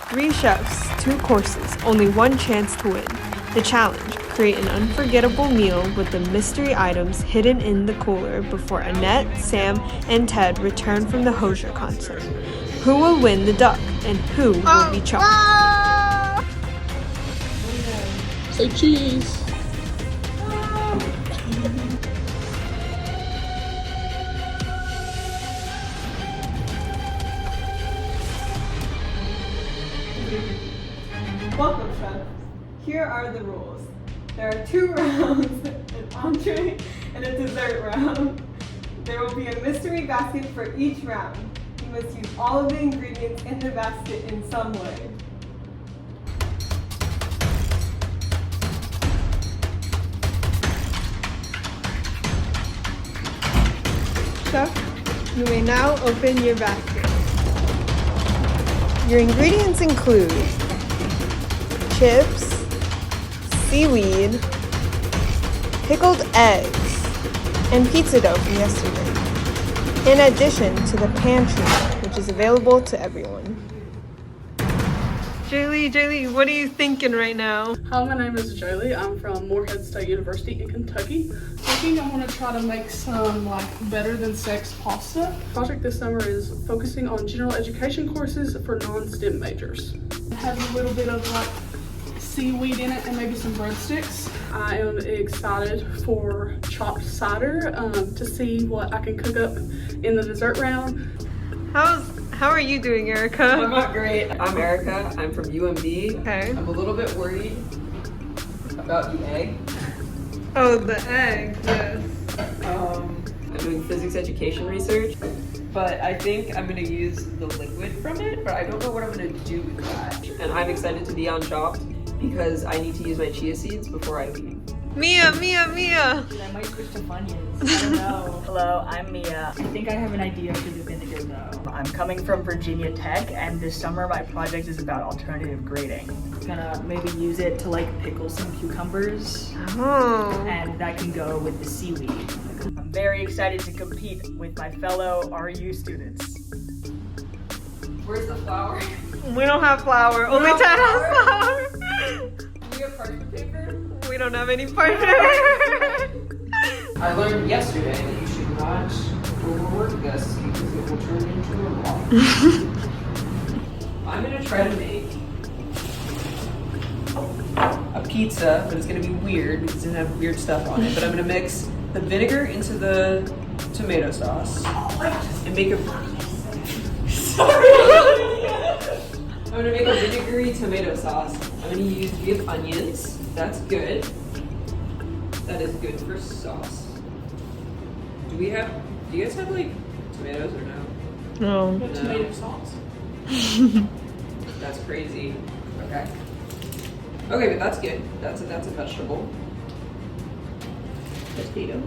3 chefs, 2 courses, only 1 chance to win. The challenge: create an unforgettable meal with the mystery items hidden in the cooler before Annette, Sam, and Ted return from the Hozier concert. Who will win the duck and who will be chopped? Say cheese. Welcome, chefs. Here are the rules. There are 2 rounds, an entree and a dessert round. There will be a mystery basket for each round. You must use all of the ingredients in the basket in some way. Chef, you may now open your basket. Your ingredients include chips, seaweed, pickled eggs, and pizza dough from yesterday, in addition to the pantry, which is available to everyone. Jaylee, what are you thinking right now? Hi, my name is Jaylee. I'm from Morehead State University in Kentucky. I think I'm gonna try to make some better than sex pasta. Project this summer is focusing on general education courses for non-STEM majors. Having a little bit of seaweed in it and maybe some breadsticks. I am excited for chopped cider to see what I can cook up in the dessert round. How are you doing, Erica? I'm not great. I'm Erica. I'm from UMD. Okay. I'm a little bit worried about the egg. Oh, the egg, yes. I'm doing physics education research, but I think I'm going to use the liquid from it, but I don't know what I'm going to do with that. And I'm excited to be on Chopped because I need to use my chia seeds before I leave. Mia! I might switch to Funyuns. I don't know. Hello, I'm Mia. I think I have an idea for the vinegar though. I'm coming from Virginia Tech, and this summer my project is about alternative grading. I'm gonna maybe use it to pickle some cucumbers. Oh. And that can go with the seaweed. I'm very excited to compete with my fellow RU students. Where's the flour? We don't have flour. Only Ted has flour. Do we have parchment paper? We don't have any partner. I learned yesterday that you should not overwork this because it will turn into a rock. I'm going to try to make a pizza, but it's going to be weird because it's going to have weird stuff on it. But I'm going to mix the vinegar into the tomato sauce and make a... Sorry! I'm going to make a vinegary tomato sauce. I'm going to use, we have onions. That's good. That is good for sauce. Do you guys have tomatoes or no? No. With tomato sauce. That's crazy. Okay. Okay, but that's good. That's a vegetable. Potato.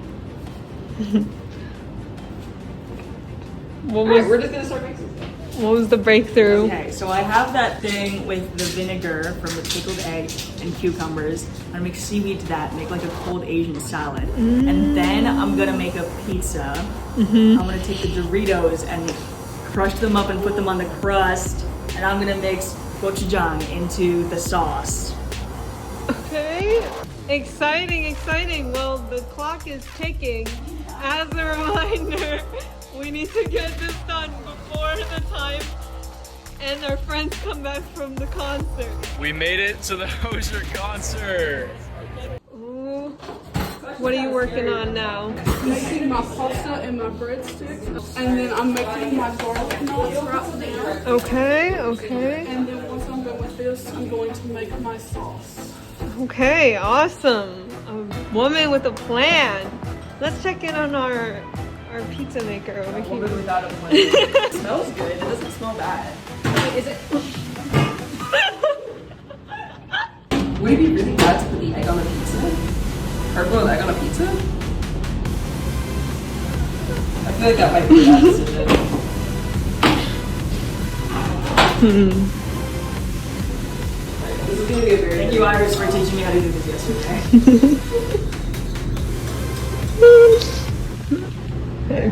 Alright, we're just gonna start mixing stuff. What was the breakthrough? Okay, so I have that thing with the vinegar from the pickled egg and cucumbers. I'm gonna make seaweed to that, make a cold Asian salad. And then I'm gonna make a pizza. I'm gonna take the Doritos and crush them up and put them on the crust. And I'm gonna mix gochujang into the sauce. Okay. Exciting. Well, the clock is ticking. As a reminder, we need to get this done before the time and our friends come back from the concert. We made it to the Hozier concert. Ooh. What are you working on now? Making my pasta and my breadsticks, and then I'm making my garlic knots right now. Okay. And then once I'm done with this, I'm going to make my sauce. Okay, awesome. A woman with a plan. Let's check in on our pizza maker over A here. woman without a plan. It smells good. It doesn't smell bad. Wait, is it? Would it be really bad to put the egg on a pizza? Hard-boiled egg on a pizza? I feel like that might be a bad decision. This is gonna be a very... Thank you, Iris, for teaching me how to do this yesterday.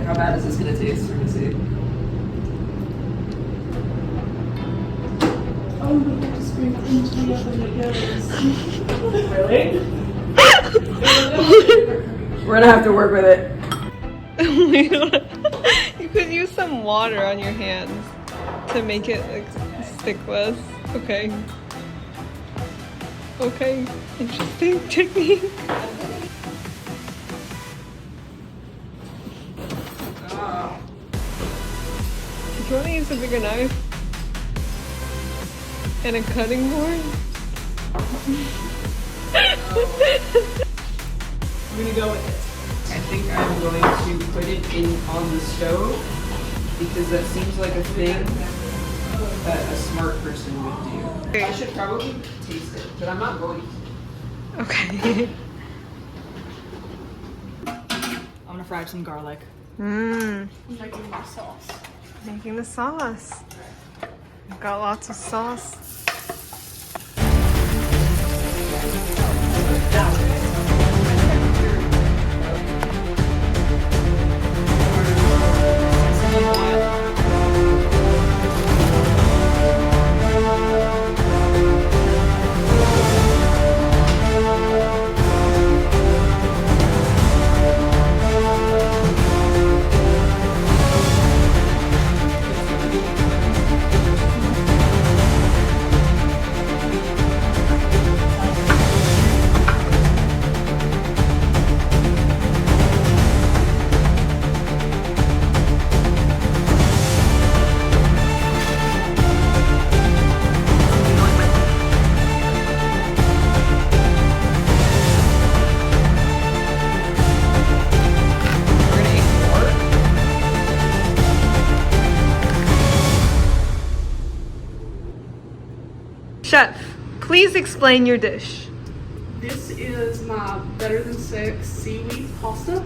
How bad is this gonna taste? We're gonna see. Oh, we have to scream into the oven together. Really? We're gonna have to work with it. You could use some water on your hands to make it like stick less. Okay. Okay. Interesting technique. Do you want to use a bigger knife? And a cutting board? I'm gonna go with it. I think I'm going to put it in on the stove because that seems like a thing that a smart person would do. I should probably taste it, but I'm not going to. Okay. I'm gonna fry some garlic. Mmm. I'm making my sauce. Making the sauce. I've got lots of sauce. Chef, please explain your dish. This is my better than sex seaweed pasta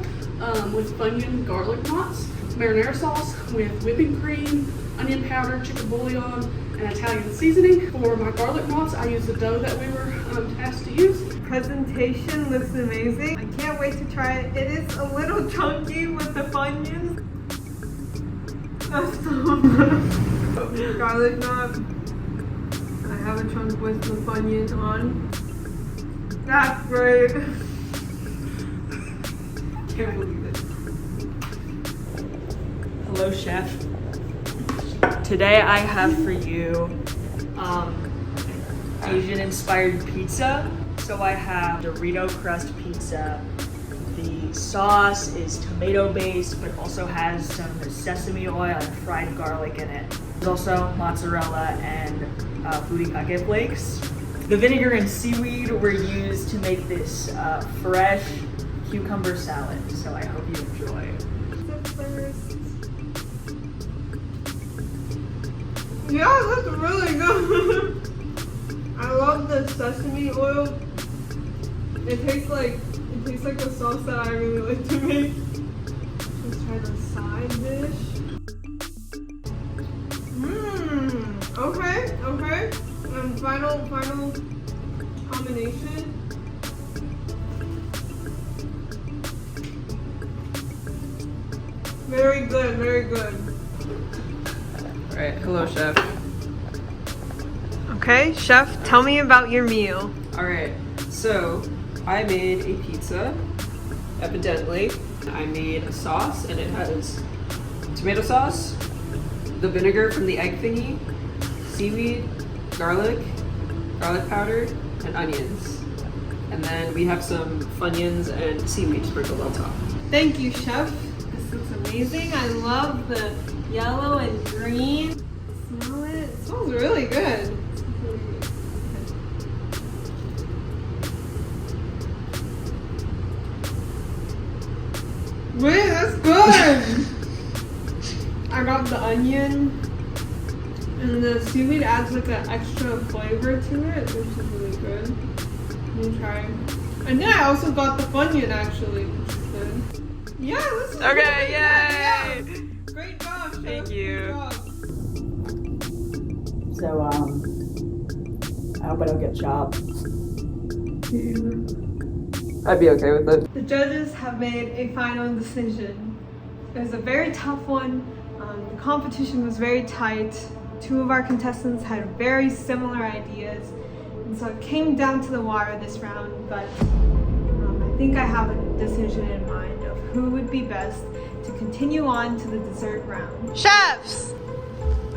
with Funyun garlic knots, marinara sauce with whipping cream, onion powder, chicken bouillon, and Italian seasoning. For my garlic knots, I use the dough that we were tasked to use. Presentation looks amazing. I can't wait to try it. It is a little chunky with the Funyuns. That's so good. Garlic knot. I have a chunk with the Funyun on. That's great. Can't believe it. Hello, chef. Today I have for you Asian-inspired pizza. So I have Dorito crust pizza. The sauce is tomato-based, but also has some sesame oil and fried garlic in it. There's also mozzarella and furikake flakes. The vinegar and seaweed were used to make this fresh cucumber salad. So I hope you enjoy. Yeah, that's really good. I love the sesame oil. It tastes like the sauce that I really like to make. Let's try the side dish. Okay. Final combination. Very good. All right, hello, chef. Okay, chef, tell me about your meal. All right, so I made a pizza, evidently. I made a sauce, and it has tomato sauce, the vinegar from the egg thingy, seaweed, garlic powder, and onions. And then we have some Funyuns and seaweed sprinkled on top. Thank you, chef. This looks amazing. I love the yellow and green. Smell it. It smells really good. Wait, that's good. I got the onion, and the seaweed adds like an extra flavor to it, which is really good. Let me try. And then I also got the Funyun actually, which is good. Yeah, this is Okay, good. yay! Yeah. Great job, chef. Thank you. Great job. So I hope I don't get chopped. I'd be okay with it. The judges have made a final decision. It was a very tough one. The competition was very tight. two of our contestants had very similar ideas, and so it came down to the wire this round, but I think I have a decision in mind of who would be best to continue on to the dessert round. Chefs,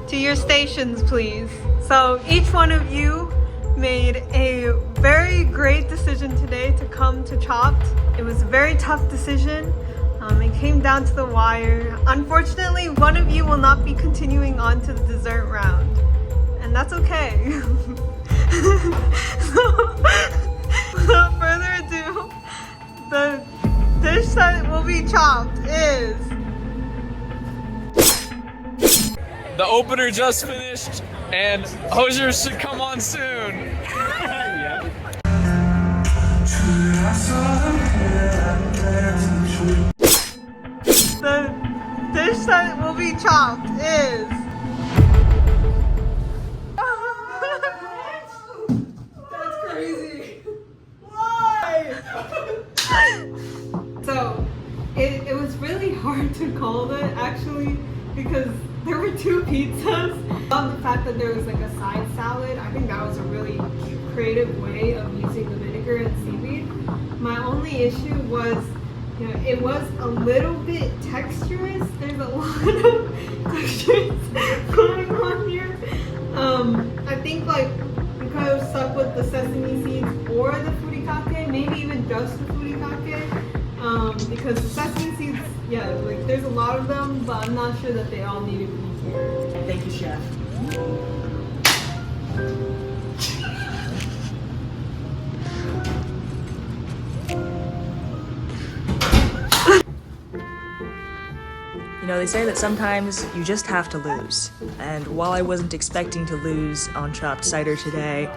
to your stations, please. So each one of you made a very great decision today to come to Chopped. It was a very tough decision. It came down to the wire. Unfortunately, one of you will not be continuing on to the dessert round, and that's okay. So, without further ado, the dish that will be chopped is... The opener just finished, and hosers should come on soon. The dish that will be chopped is... That's crazy. Why? So, it was really hard to call it, actually, because there were two pizzas. The fact that there was like a side salad, I think that was a really creative way of using the vinegar and seaweed. My only issue was, you know, it was a little bit texturous. There's a lot of textures going on here. I think like we could have stuck with the sesame seeds or the furikake, maybe even just the furikake. Because the sesame seeds, yeah, like there's a lot of them, but I'm not sure that they all need to be here. Thank you, chef. You know, they say that sometimes you just have to lose. And while I wasn't expecting to lose on Chopped Cider today,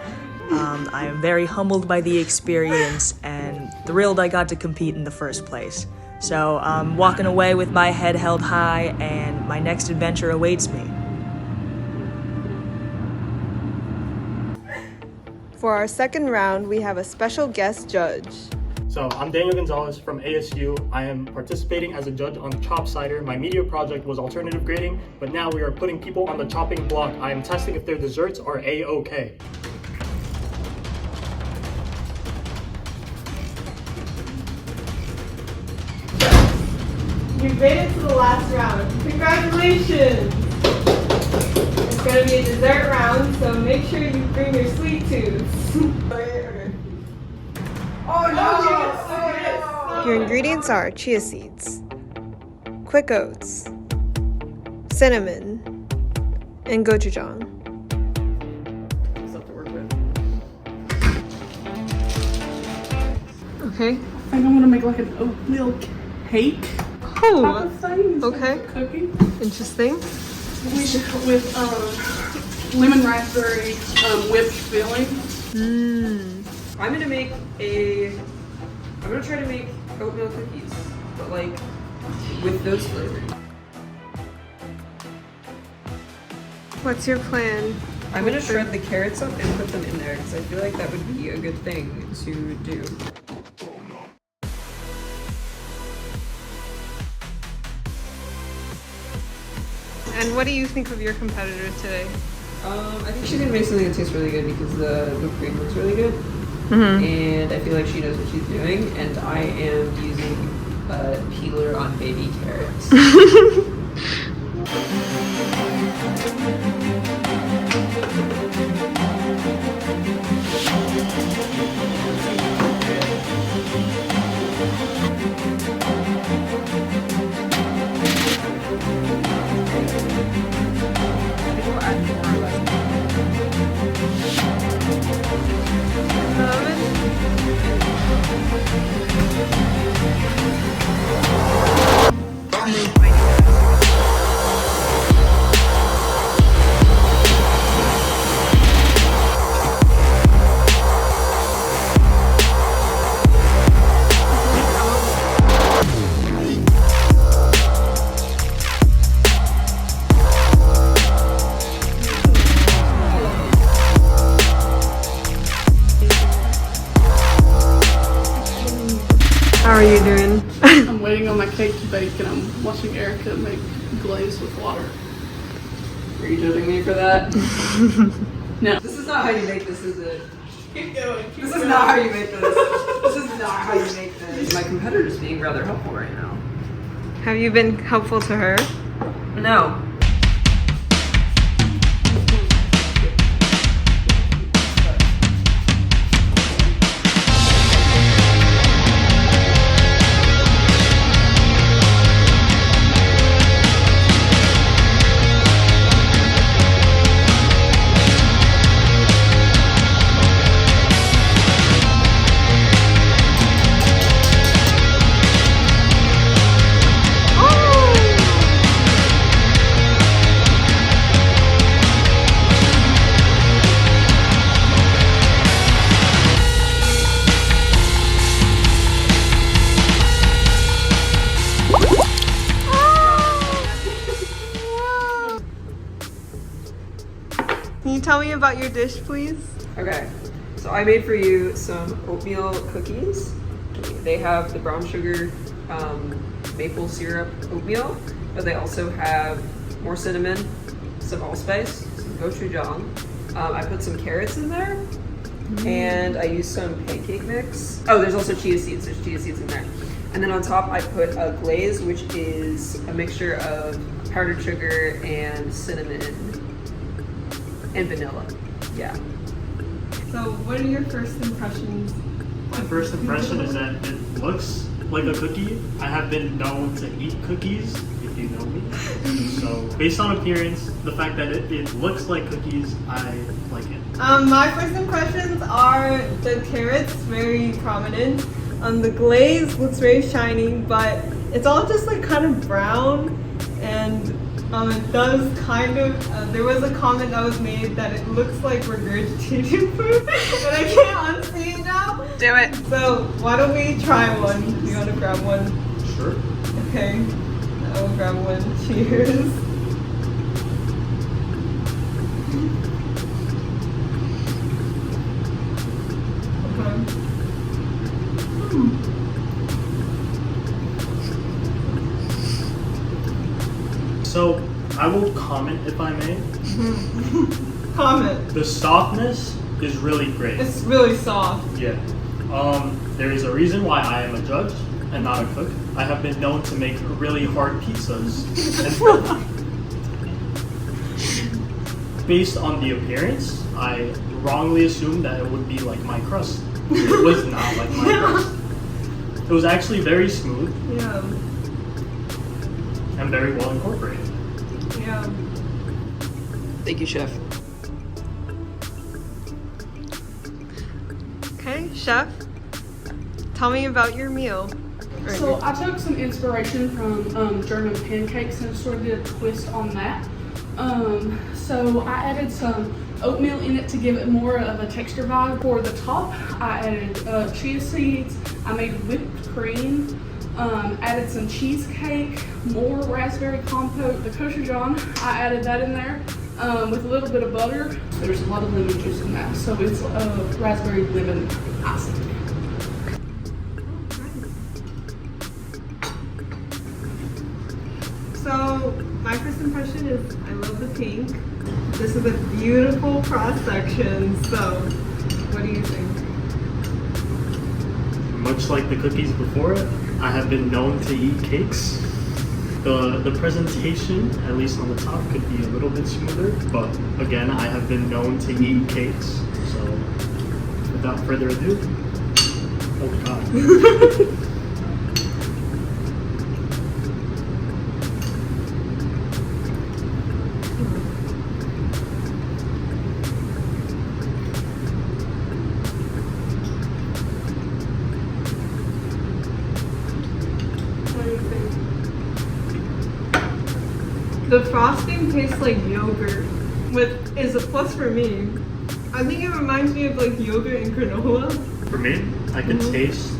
I am very humbled by the experience and thrilled I got to compete in the first place. So I'm walking away with my head held high, and my next adventure awaits me. For our second round, we have a special guest judge. So I'm Daniel Gonzalez from ASU. I am participating as a judge on Chopped Cider. My media project was alternative grading, but now we are putting people on the chopping block. I am testing if their desserts are A-OK. You made it to the last round. Congratulations! It's gonna be a dessert round, so make sure you bring your sweet tooths. Okay. Oh no! Your ingredients are chia seeds, quick oats, cinnamon, and gochujang. Stuff to work with. Okay. I think I'm gonna make like an oatmeal cake type Oh, of thing. It's okay. like a cookie. Interesting. With lemon raspberry whipped filling. I'm gonna try to make oatmeal cookies, but like with those flavors. What's your plan? I'm gonna shred the carrots up and put them in there because I feel like that would be a good thing to do. And what do you think of your competitor today? I think she's gonna make something that tastes really good because the whipped cream looks really good. And I feel like she knows what she's doing, and I am using a peeler on baby carrots. How are you doing? I'm waiting on my cake to bake and I'm watching Erica make glaze with water. Are you judging me for that? No. This is not how you make this, is it? Keep going. This is not how you make this. This is not how you make this. My competitor's being rather helpful right now. Have you been helpful to her? No. Can you tell me about your dish, please? Okay, so I made for you some oatmeal cookies. They have the brown sugar maple syrup oatmeal, but they also have more cinnamon, some allspice, some gochujang. I put some carrots in there, and I used some pancake mix. Oh, there's also chia seeds. There's chia seeds in there. And then on top, I put a glaze, which is a mixture of powdered sugar and cinnamon and vanilla. Yeah. So, what are your first impressions? My first impression is that it looks like a cookie. I have been known to eat cookies, if you know me. So, based on appearance, the fact that it looks like cookies, I like it. My first impressions are the carrots, very prominent. The glaze looks very shiny, but it's all just like kind of brown, and it does kind of, there was a comment that was made that it looks like regurgitated food, and I can't unsee it now. Damn it. So why don't we try one? You want to grab one? Sure. Okay, I will grab one. Cheers. So, I will comment if I may. Comment. The softness is really great. It's really soft. Yeah. There is a reason why I am a judge and not a cook. I have been known to make really hard pizzas. And based on the appearance, I wrongly assumed that it would be like my crust. It was not like my crust. It was actually very smooth Yeah. and very well incorporated. Yeah. Thank you, chef. Okay, chef. Tell me about your meal. So I took some inspiration from German pancakes and sort of did a twist on that. So I added some oatmeal in it to give it more of a texture vibe. For the top, I added chia seeds. I made whipped cream. Added some cheesecake, more raspberry compote, the gochujang. I added that in there with a little bit of butter. There's a lot of lemon juice in that, so it's raspberry lemon icing. So my first impression is I love the pink. This is a beautiful cross section. So what do you think? Much like the cookies before it, I have been known to eat cakes. The presentation, at least on the top, could be a little bit smoother, but again, I have been known to eat cakes. So without further ado, oh god. The frosting tastes like yogurt, which is a plus for me. I think it reminds me of like yogurt and granola. For me, I could taste.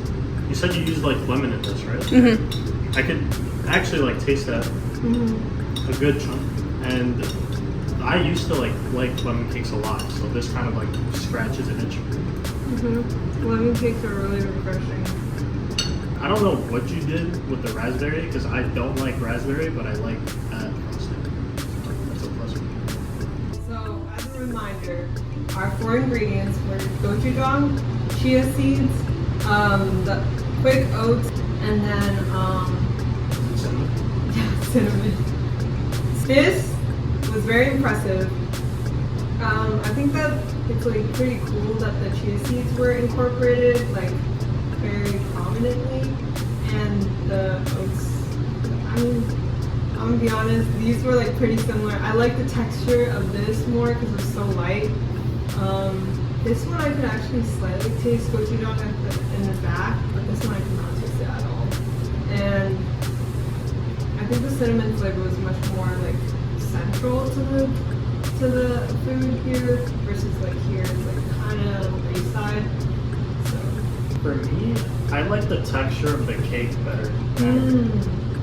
You said you used like lemon in this, right? Mm-hmm. I could actually like taste that a good chunk, and I used to like lemon cakes a lot, so this kind of like scratches an itch. Lemon cakes are really refreshing. I don't know what you did with the raspberry because I don't like raspberry, but I like that frosting. So that's a plus for me. cider, our 4 ingredients were gochujang, chia seeds, the quick oats, and then cinnamon. This was very impressive. I think that it's like pretty cool that the chia seeds were incorporated like very prominently, and the oats. I mean, I'm gonna be honest, these were like pretty similar. I like the texture of this more because it's so light. This one I could actually slightly taste gochujang in the back, but this one I could not taste it at all. And I think the cinnamon flavor was much more like central to the food here versus like here it's like kind of on the base side. So For me, I like the texture of the cake better.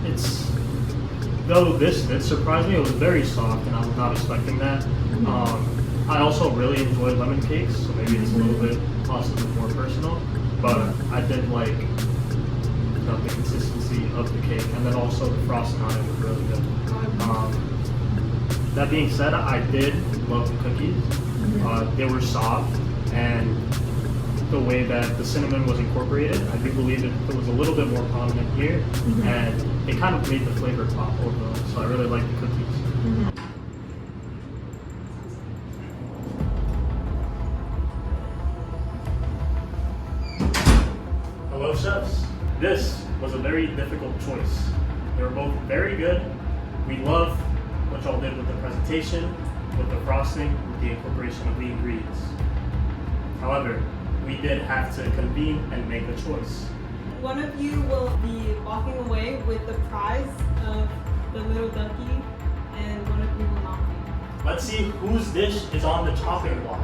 It's though this did surprise me. It was very soft, and I was not expecting that. I also really enjoy lemon cakes, so maybe it's a little bit possibly more personal. But I did like the consistency of the cake, and then also the frosting on it was really good. That being said, I did love the cookies. They were soft, and the way that the cinnamon was incorporated, I do believe it was a little bit more prominent here, and it kind of made the flavor pop overall. So I really like the cookies. Hello, chefs. This was a very difficult choice. They were both very good. We love what y'all did with the presentation, with the frosting, with the incorporation of the ingredients. However, we did have to convene and make a choice. one of you will be walking away with the prize of the little ducky, and one of you will not be. Let's see whose dish is on the chopping block.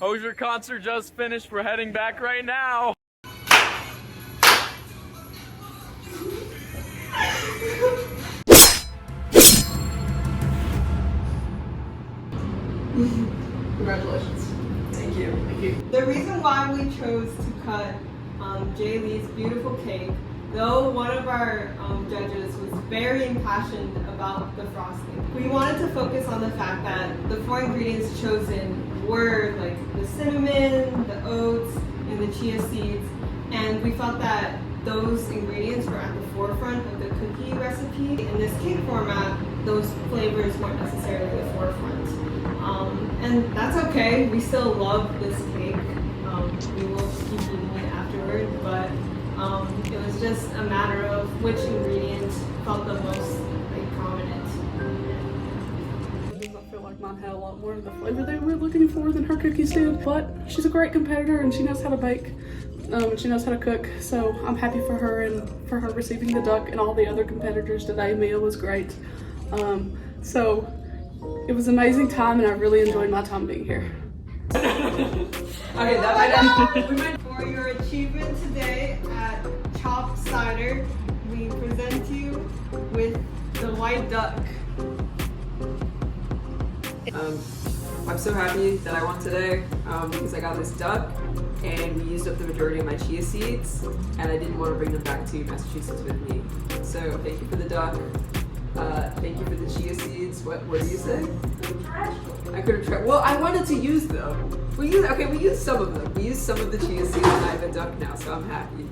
Hosier concert just finished. We're heading back right now. Congratulations. Thank you. Thank you. The reason why we chose to cut Jay Lee's beautiful cake, though one of our judges was very impassioned about the frosting, we wanted to focus on the fact that the 4 ingredients chosen were like the cinnamon, the oats, and the chia seeds, and we felt that those ingredients were at the forefront of the cookie recipe. In this cake format, those flavors weren't necessarily the forefront. And that's okay, we still love this cake. We will keep eating it afterward, but it was just a matter of which ingredient felt the most like prominent. I feel like mine had a lot more of the flavor they were looking for than her cookies did, but she's a great competitor and she knows how to bake. She knows how to cook, so I'm happy for her and for her receiving the duck and all the other competitors today. Mia was great. So it was an amazing time and I really enjoyed my time being here. Okay, that might For your achievement today at Chopped Cider, we present you with the white duck. I'm so happy that I won today because I got this duck and we used up the majority of my chia seeds and I didn't want to bring them back to Massachusetts with me. So thank you for the duck. Thank you for the chia seeds. What do you say? I could have tried. Well, I wanted to use them. We used some of them. We used some of the chia seeds and I have a duck now, so I'm happy.